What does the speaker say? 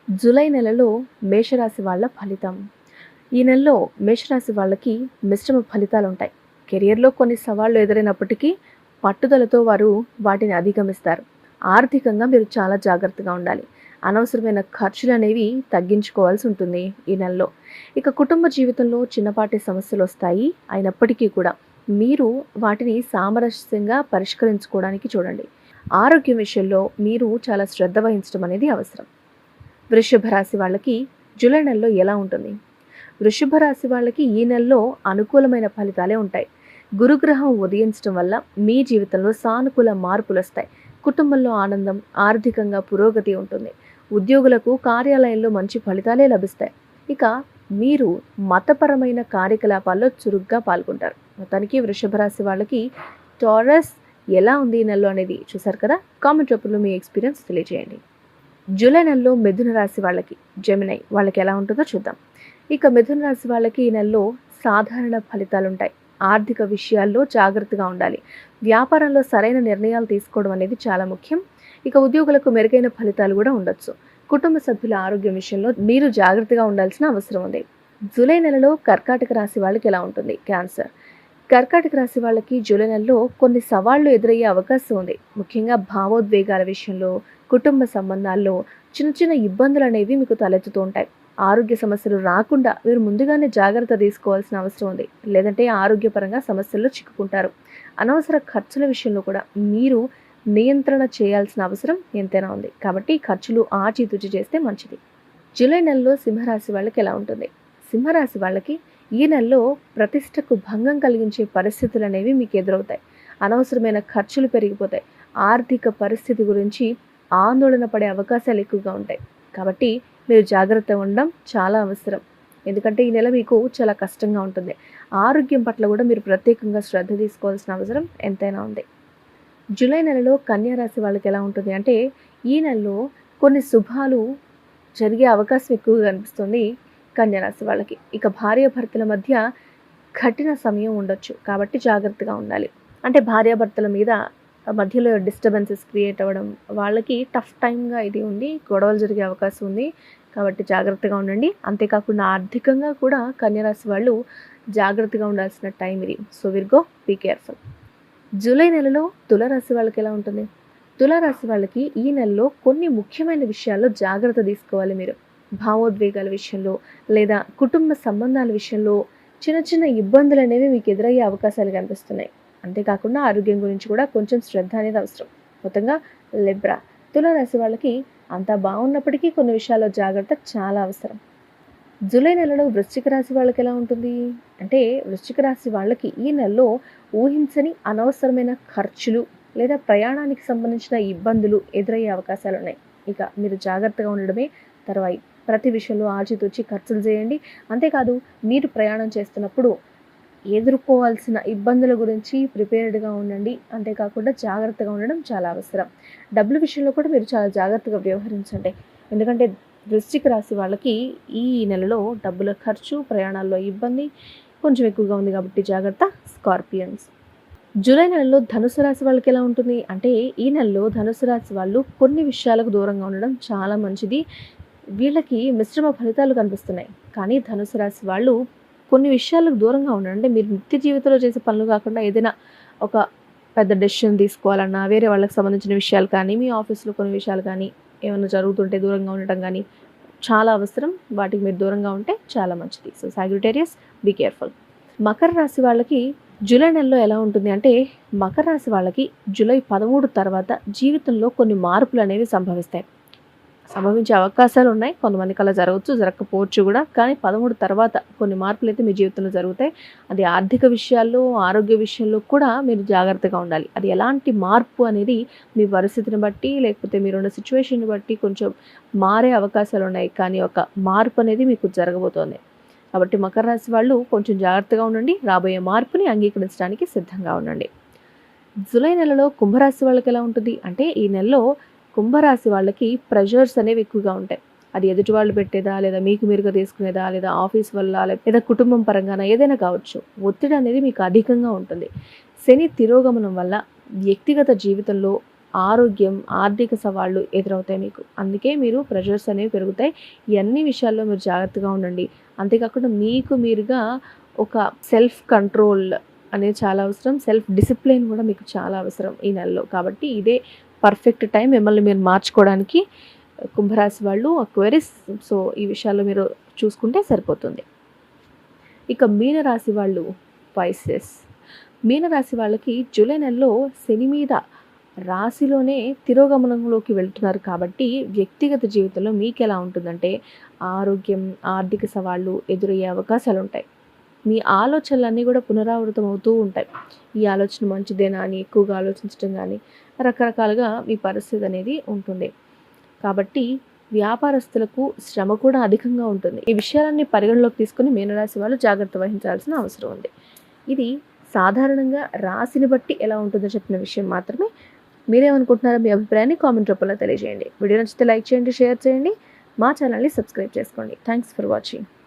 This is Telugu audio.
జూలై నెలలో మేషరాశి వాళ్ళ ఫలితం. ఈ నెలలో మేషరాశి వాళ్ళకి మిశ్రమ ఫలితాలుంటాయి. కెరియర్‌లో కొన్ని సవాళ్లు ఎదురైనప్పటికీ పట్టుదలతో వారు వాటిని అధిగమిస్తారు. ఆర్థికంగా మీరు చాలా జాగ్రత్తగా ఉండాలి. అనవసరమైన ఖర్చులనేవి తగ్గించుకోవాల్సి ఉంటుంది ఈ నెలలో. ఇక కుటుంబ జీవితంలో చిన్నపాటి సమస్యలొస్తాయి. అయినప్పటికీ కూడా మీరు వాటిని సామరస్యంగా పరిష్కరించుకోవడానికి చూడండి. ఆరోగ్యం విషయంలో మీరు చాలా శ్రద్ధ వహించడం అనేది అవసరం. వృషభ రాశి వాళ్ళకి జూలై నెలలో ఎలా ఉంటుంది? వృషభ రాశి వాళ్ళకి ఈ నెలలో అనుకూలమైన ఫలితాలే ఉంటాయి. గురుగ్రహం ఉదయించడం వల్ల మీ జీవితంలో సానుకూల మార్పులు వస్తాయి. కుటుంబంలో ఆనందం, ఆర్థికంగా పురోగతి ఉంటుంది. ఉద్యోగులకు కార్యాలయంలో మంచి ఫలితాలే లభిస్తాయి. ఇక మీరు మతపరమైన కార్యకలాపాల్లో చురుగ్గా పాల్గొంటారు. మొత్తానికి వృషభ రాశి వాళ్ళకి టారస్ ఎలా ఉంది ఈ నెలలో అనేది చూసారు కదా. కామెంట్ రూపంలో మీ ఎక్స్పీరియన్స్ తెలియజేయండి. జూలై నెలలో మిథున రాశి వాళ్ళకి, జెమినై వాళ్ళకి ఎలా ఉంటుందో చూద్దాం. ఇక మిథున రాశి వాళ్ళకి ఈ నెలలో సాధారణ ఫలితాలు ఉంటాయి. ఆర్థిక విషయాల్లో జాగ్రత్తగా ఉండాలి. వ్యాపారంలో సరైన నిర్ణయాలు తీసుకోవడం అనేది చాలా ముఖ్యం. ఇక ఉద్యోగులకు మెరుగైన ఫలితాలు కూడా ఉండొచ్చు. కుటుంబ సభ్యుల ఆరోగ్యం విషయంలో మీరు జాగ్రత్తగా ఉండాల్సిన అవసరం ఉంది. జూలై నెలలో కర్కాటక రాశి వాళ్ళకి ఎలా ఉంటుంది? క్యాన్సర్. కర్కాటక రాశి వాళ్ళకి జూలై నెలలో కొన్ని సవాళ్లు ఎదురయ్యే అవకాశం ఉంది. ముఖ్యంగా భావోద్వేగాల విషయంలో, కుటుంబ సంబంధాల్లో చిన్న చిన్న ఇబ్బందులు అనేవి మీకు తలెత్తుతూ ఉంటాయి. ఆరోగ్య సమస్యలు రాకుండా మీరు ముందుగానే జాగ్రత్త తీసుకోవాల్సిన అవసరం ఉంది. లేదంటే ఆరోగ్యపరంగా సమస్యల్లో చిక్కుకుంటారు. అనవసర ఖర్చుల విషయంలో కూడా మీరు నియంత్రణ చేయాల్సిన అవసరం ఎంతైనా ఉంది. కాబట్టి ఖర్చులు ఆచితూచి చేస్తే మంచిది. జూలై నెలలో సింహరాశి వాళ్ళకి ఎలా ఉంటుంది? సింహరాశి వాళ్ళకి ఈ నెలలో ప్రతిష్టకు భంగం కలిగించే పరిస్థితులు అనేవి మీకు ఎదురవుతాయి. అనవసరమైన ఖర్చులు పెరిగిపోతాయి. ఆర్థిక పరిస్థితి గురించి ఆందోళన పడే అవకాశాలు ఎక్కువగా ఉంటాయి. కాబట్టి మీరు జాగ్రత్తగా ఉండడం చాలా అవసరం. ఎందుకంటే ఈ నెల మీకు చాలా కష్టంగా ఉంటుంది. ఆరోగ్యం పట్ల కూడా మీరు ప్రత్యేకంగా శ్రద్ధ తీసుకోవాల్సిన అవసరం ఎంతైనా ఉంది. జూలై నెలలో కన్యా రాశి వాళ్ళకి ఎలా ఉంటుంది అంటే, ఈ నెలలో కొన్ని శుభాలు జరిగే అవకాశం ఎక్కువగా కనిపిస్తుంది కన్యా రాశి వాళ్ళకి. ఇక భార్యాభర్తల మధ్య కఠిన సమయం ఉండొచ్చు. కాబట్టి జాగ్రత్తగా ఉండాలి. అంటే భార్యాభర్తల మధ్యలో డిస్టర్బెన్సెస్ క్రియేట్ అవ్వడం, వాళ్ళకి టఫ్ టైమ్గా ఇది ఉంది, గొడవలు జరిగే అవకాశం ఉంది. కాబట్టి జాగ్రత్తగా ఉండండి. అంతేకాకుండా ఆర్థికంగా కూడా కన్యరాశి వాళ్ళు జాగ్రత్తగా ఉండాల్సిన టైం ఇది. So Virgo, be careful. July నెలలో తులారాశి వాళ్ళకి ఎలా ఉంటుంది? తులారాశి వాళ్ళకి ఈ నెలలో కొన్ని ముఖ్యమైన విషయాల్లో జాగ్రత్త తీసుకోవాలి మీరు. భావోద్వేగాల విషయంలో లేదా కుటుంబ సంబంధాల విషయంలో చిన్న చిన్న ఇబ్బందులు అనేవి మీకు ఎదురయ్యే అవకాశాలు కనిపిస్తున్నాయి. అంతేకాకుండా ఆరోగ్యం గురించి కూడా కొంచెం శ్రద్ధ అనేది అవసరం. మొత్తంగా లిబ్రా తులారాశి వాళ్ళకి అంతా బాగున్నప్పటికీ కొన్ని విషయాల్లో జాగ్రత్త చాలా అవసరం. జూలై నెలలో వృశ్చిక రాశి వాళ్ళకి ఎలా ఉంటుంది అంటే, వృశ్చిక రాశి వాళ్ళకి ఈ నెలలో ఊహించని అనవసరమైన ఖర్చులు లేదా ప్రయాణానికి సంబంధించిన ఇబ్బందులు ఎదురయ్యే అవకాశాలు ఉన్నాయి. ఇక మీరు జాగ్రత్తగా ఉండడమే తర్వాయి. ప్రతి విషయంలో ఆచితూచి ఖర్చులు చేయండి. అంతేకాదు, మీరు ప్రయాణం చేస్తున్నప్పుడు ఎదుర్కోవాల్సిన ఇబ్బందుల గురించి ప్రిపేర్డ్గా ఉండండి. అంతేకాకుండా జాగ్రత్తగా ఉండడం చాలా అవసరం. డబ్బుల విషయంలో కూడా మీరు చాలా జాగ్రత్తగా వ్యవహరించండి. ఎందుకంటే వృశ్చిక రాశి వాళ్ళకి ఈ నెలలో డబ్బుల ఖర్చు, ప్రయాణాల్లో ఇబ్బంది కొంచెం ఎక్కువగా ఉంది. కాబట్టి జాగ్రత్త. స్కార్పియన్స్. జూలై నెలలో ధనుసు రాశి వాళ్ళకి ఎలా ఉంటుంది అంటే, ఈ నెలలో ధనుసు రాశి వాళ్ళు కొన్ని విషయాలకు దూరంగా ఉండడం చాలా మంచిది. వీళ్ళకి మిశ్రమ ఫలితాలు కనిపిస్తున్నాయి. కానీ ధనుసు రాశి వాళ్ళు కొన్ని విషయాలకు దూరంగా ఉండండి. అంటే మీరు నిత్య జీవితంలో చేసే పనులు కాకుండా ఏదైనా ఒక పెద్ద డెసిషన్ తీసుకోవాలన్నా, వేరే వాళ్ళకి సంబంధించిన విషయాలు కానీ, మీ ఆఫీస్లో కొన్ని విషయాలు కానీ ఏమైనా జరుగుతుంటే దూరంగా ఉండటం కానీ చాలా అవసరం. వాటికి మీరు దూరంగా ఉంటే చాలా మంచిది. So Sagittarius, be careful. మకర రాశి వాళ్ళకి జూలై నెలలో ఎలా ఉంటుంది అంటే, మకర రాశి వాళ్ళకి జూలై 13 తర్వాత జీవితంలో కొన్ని మార్పులు అనేవి సంభవించే అవకాశాలు ఉన్నాయి. కొంతమందికి అలా జరగవచ్చు, జరగకపోవచ్చు కూడా. కానీ 13 తర్వాత కొన్ని మార్పులు అయితే మీ జీవితంలో జరుగుతాయి. అది ఆర్థిక విషయాల్లో, ఆరోగ్య విషయంలో కూడా మీరు జాగ్రత్తగా ఉండాలి. అది ఎలాంటి మార్పు అనేది మీ పరిస్థితిని బట్టి, లేకపోతే మీరున్న సిచ్యువేషన్ని బట్టి కొంచెం మారే అవకాశాలు ఉన్నాయి. కానీ ఒక మార్పు అనేది మీకు జరగబోతోంది. కాబట్టి మకర రాశి వాళ్ళు కొంచెం జాగ్రత్తగా ఉండండి. రాబోయే మార్పుని అంగీకరించడానికి సిద్ధంగా ఉండండి. జూలై నెలలో కుంభరాశి వాళ్ళకి ఎలా ఉంటుంది అంటే, ఈ నెలలో కుంభరాశి వాళ్ళకి ప్రెషర్స్ అనేవి ఎక్కువగా ఉంటాయి. అది ఎదుటి వాళ్ళు పెట్టేదా, లేదా మీకు మీరుగా తీసుకునేదా, లేదా ఆఫీస్ వల్ల, లేదా కుటుంబం పరంగానా, ఏదైనా కావచ్చు. ఒత్తిడి అనేది మీకు అధికంగా ఉంటుంది. శని తిరోగమనం వల్ల వ్యక్తిగత జీవితంలో ఆరోగ్యం, ఆర్థిక సవాళ్ళు ఎదురవుతాయి మీకు. అందుకే మీరు ప్రెషర్స్ అనేవి పెరుగుతాయి. ఈ అన్ని విషయాల్లో మీరు జాగ్రత్తగా ఉండండి. అంతేకాకుండా మీకు మీరుగా ఒక సెల్ఫ్ కంట్రోల్ అనేది చాలా అవసరం. సెల్ఫ్ డిసిప్లిన్ కూడా మీకు చాలా అవసరం ఈ నెలలో. కాబట్టి ఇదే పర్ఫెక్ట్ టైం మిమ్మల్ని మీరు మార్చుకోవడానికి కుంభరాశి వాళ్ళు, అక్వేరియస్. సో ఈ విషయాల్లో మీరు చూసుకుంటే సరిపోతుంది. ఇక మీనరాశి వాళ్ళు, పైసెస్. మీనరాశి వాళ్ళకి జూలై నెలలో శని మీద రాశిలోనే తిరోగమనంలోకి వెళ్తున్నారు కాబట్టి వ్యక్తిగత జీవితంలో మీకు ఎలా ఉంటుందంటే ఆరోగ్యం, ఆర్థిక సవాళ్ళు ఎదురయ్యే అవకాశాలు ఉంటాయి. మీ ఆలోచనలన్నీ కూడా పునరావృతం అవుతూ ఉంటాయి. ఈ ఆలోచన మంచిదేనా అని ఎక్కువగా ఆలోచించడం కానీ రకరకాలుగా మీ పరిస్థితి అనేది ఉంటుంది. కాబట్టి వ్యాపారస్తులకు శ్రమ కూడా అధికంగా ఉంటుంది. ఈ విషయాలన్నీ పరిగణలోకి తీసుకుని మీనరాశి వాళ్ళు జాగ్రత్త వహించాల్సిన అవసరం ఉంది. ఇది సాధారణంగా రాశిని బట్టి ఎలా ఉంటుందో చెప్పిన విషయం మాత్రమే. మీరేమనుకుంటున్నారో మీ అభిప్రాయాన్ని కామెంట్ రూపంలో తెలియజేయండి. వీడియో నచ్చితే లైక్ చేయండి, షేర్ చేయండి, మా ఛానల్ని సబ్స్క్రైబ్ చేసుకోండి. Thanks for watching.